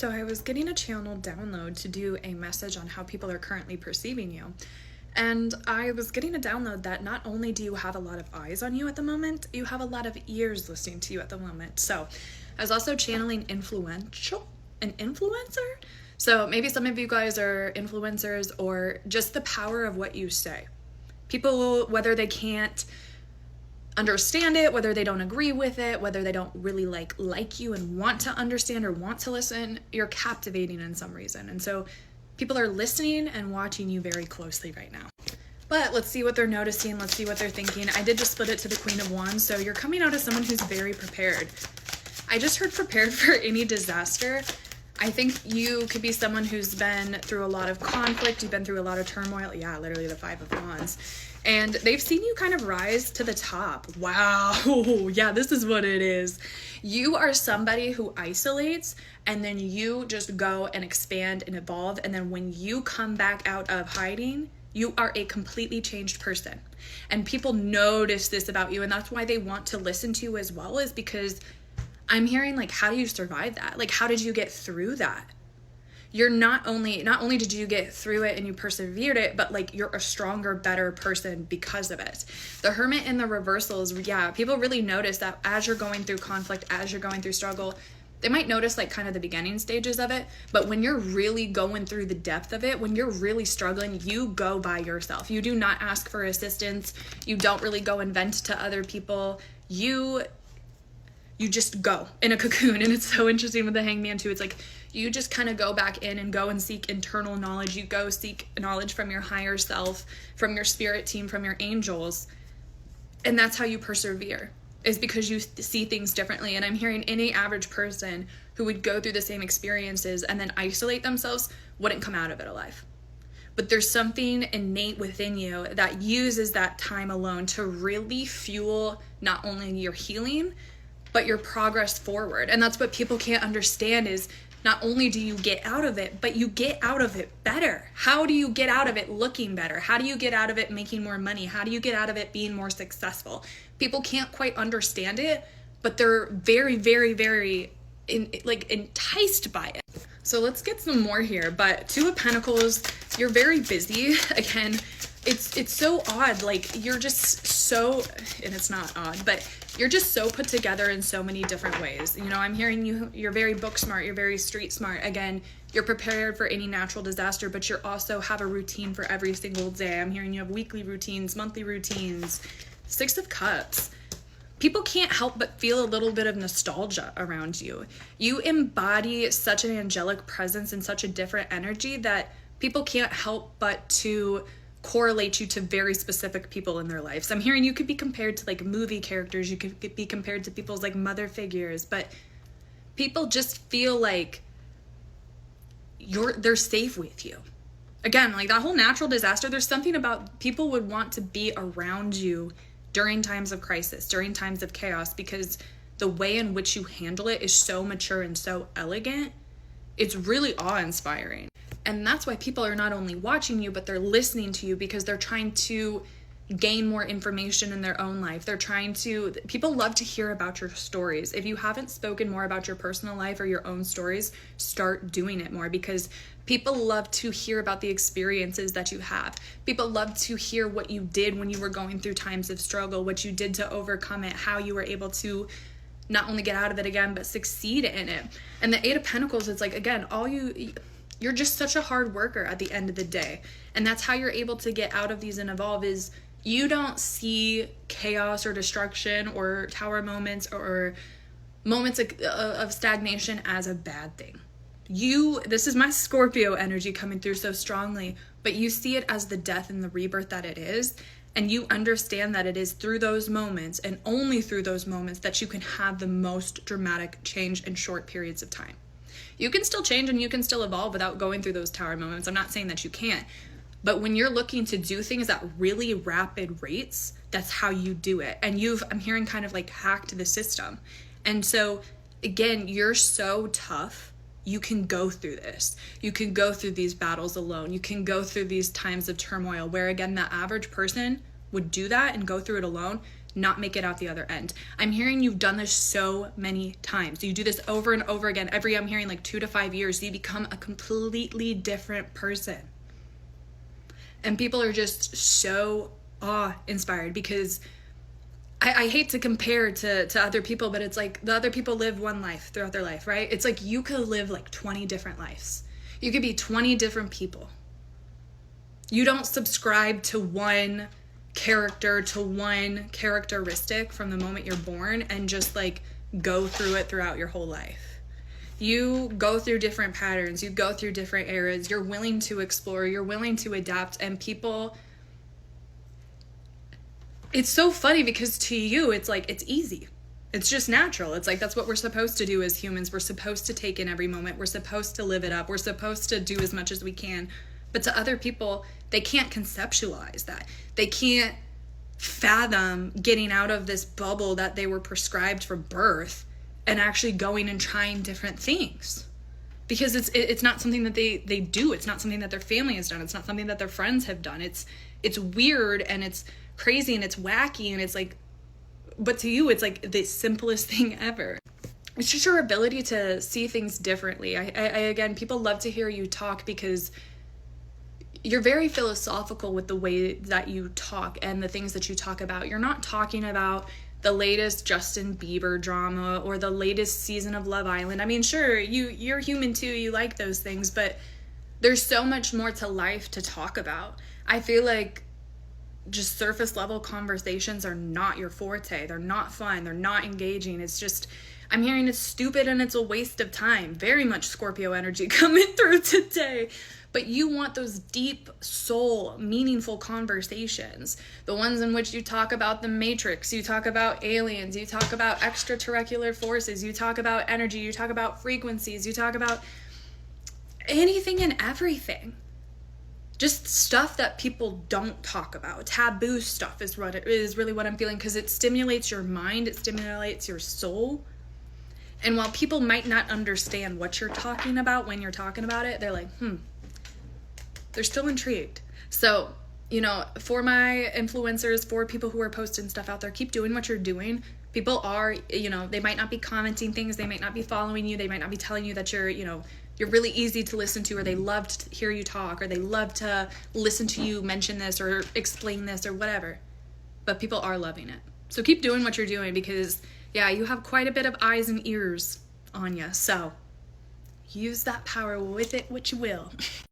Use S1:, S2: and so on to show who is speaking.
S1: So I was getting a channel download to do a message on how people are currently perceiving you. And I was getting a download that not only do you have a lot of eyes on you at the moment, you have a lot of ears listening to you at the moment. So I was also channeling an influencer. So maybe some of you guys are influencers, or just the power of what you say. People, whether they can't understand it, whether they don't agree with it, whether they don't really like you and want to understand or want to listen, you're captivating in some reason. And so people are listening and watching you very closely right now. But let's see what they're noticing. Let's see what they're thinking. I did just split it to the Queen of Wands. So you're coming out as someone who's very prepared. I just heard prepared for any disaster. I think you could be someone who's been through a lot of conflict. You've been through a lot of turmoil. Yeah, literally the Five of Wands. And they've seen you kind of rise to the top. Wow. Yeah, this is what it is. You are somebody who isolates, and then you just go and expand and evolve. And then when you come back out of hiding, you are a completely changed person. And people notice this about you. And that's why they want to listen to you as well, is because I'm hearing, how do you survive that? How did you get through that? You're not only did you get through it and you persevered it, but you're a stronger, better person because of it. The Hermit and the reversals, yeah, people really notice that as you're going through conflict, as you're going through struggle, they might notice kind of the beginning stages of it, but when you're really going through the depth of it, when you're really struggling, you go by yourself. You do not ask for assistance. You don't really go and vent to other people. You just go in a cocoon. And it's so interesting with the Hangman too. It's you just kind of go back in and go and seek internal knowledge. You go seek knowledge from your higher self, from your spirit team, from your angels. And that's how you persevere, is because you see things differently. And I'm hearing any average person who would go through the same experiences and then isolate themselves wouldn't come out of it alive. But there's something innate within you that uses that time alone to really fuel not only your healing, but your progress forward. And that's what people can't understand, is not only do you get out of it, but you get out of it better. How do you get out of it looking better? How do you get out of it making more money? How do you get out of it being more successful? People can't quite understand it, but they're very, very, very enticed by it. So let's get some more here. But Two of Pentacles, you're very busy. Again, it's so odd. You're just so, and it's not odd, but you're just so put together in so many different ways. I'm hearing you're very book smart, you're very street smart. Again, you're prepared for any natural disaster, but you also have a routine for every single day. I'm hearing you have weekly routines, monthly routines. Six of Cups. People can't help but feel a little bit of nostalgia around you. You embody such an angelic presence and such a different energy that people can't help but to correlate you to very specific people in their lives. I'm hearing you could be compared to movie characters. You could be compared to people's mother figures, but people just feel they're safe with you. Again, that whole natural disaster, there's something about people would want to be around you during times of crisis, during times of chaos, because the way in which you handle it is so mature and so elegant. It's really awe-inspiring. And that's why people are not only watching you, but they're listening to you, because they're trying to gain more information in their own life. People love to hear about your stories. If you haven't spoken more about your personal life or your own stories, start doing it more, because people love to hear about the experiences that you have. People love to hear what you did when you were going through times of struggle, what you did to overcome it, how you were able to not only get out of it again, but succeed in it. And the Eight of Pentacles, it's again, you're just such a hard worker at the end of the day. And that's how you're able to get out of these and evolve, is you don't see chaos or destruction or tower moments or moments of stagnation as a bad thing. This is my Scorpio energy coming through so strongly, but you see it as the death and the rebirth that it is. And you understand that it is through those moments, and only through those moments, that you can have the most dramatic change in short periods of time. You can still change and you can still evolve without going through those tower moments. I'm not saying that you can't. But when you're looking to do things at really rapid rates, that's how you do it. And I'm hearing kind of hacked the system. And so, again, you're so tough. You can go through this. You can go through these battles alone. You can go through these times of turmoil where, again, the average person would do that and go through it alone. not make it out the other end. I'm hearing you've done this so many times. You do this over and over again. I'm hearing like 2 to 5 years, you become a completely different person. And people are just so awe-inspired because I hate to compare to other people, but it's like the other people live one life throughout their life, right? It's like you could live like 20 different lives. You could be 20 different people. You don't subscribe to one character, to one characteristic from the moment you're born and just like go through it throughout your whole life. You go through different patterns, you go through different eras, you're willing to explore, you're willing to adapt, and people, it's so funny because to you, it's like, it's easy. It's just natural. It's like, that's what we're supposed to do as humans. We're supposed to take in every moment. We're supposed to live it up. We're supposed to do as much as we can. But to other people, they can't conceptualize that. They can't fathom getting out of this bubble that they were prescribed for birth and actually going and trying different things. Because it's not something that they do. It's not something that their family has done. It's not something that their friends have done. It's weird and it's crazy and it's wacky and it's like, but to you, it's like the simplest thing ever. It's just your ability to see things differently. I again, people love to hear you talk because you're very philosophical with the way that you talk and the things that you talk about. You're not talking about the latest Justin Bieber drama or the latest season of Love Island. I mean, sure, you're human too. You like those things, but there's so much more to life to talk about. I feel like just surface level conversations are not your forte. They're not fun. They're not engaging. It's just, I'm hearing it's stupid and it's a waste of time. Very much Scorpio energy coming through today. But you want those deep soul, meaningful conversations. The ones in which you talk about the Matrix, you talk about aliens, you talk about extraterrestrial forces, you talk about energy, you talk about frequencies, you talk about anything and everything. Just stuff that people don't talk about. Taboo stuff is really what I'm feeling, because it stimulates your mind, it stimulates your soul. And while people might not understand what you're talking about when you're talking about it, they're like, they're still intrigued. So, for my influencers, for people who are posting stuff out there, keep doing what you're doing. People are, they might not be commenting things, they might not be following you, they might not be telling you that you're really easy to listen to, or they love to hear you talk, or they love to listen to you mention this or explain this or whatever. But people are loving it. So keep doing what you're doing because, yeah, you have quite a bit of eyes and ears on you. So use that power with it, which you will.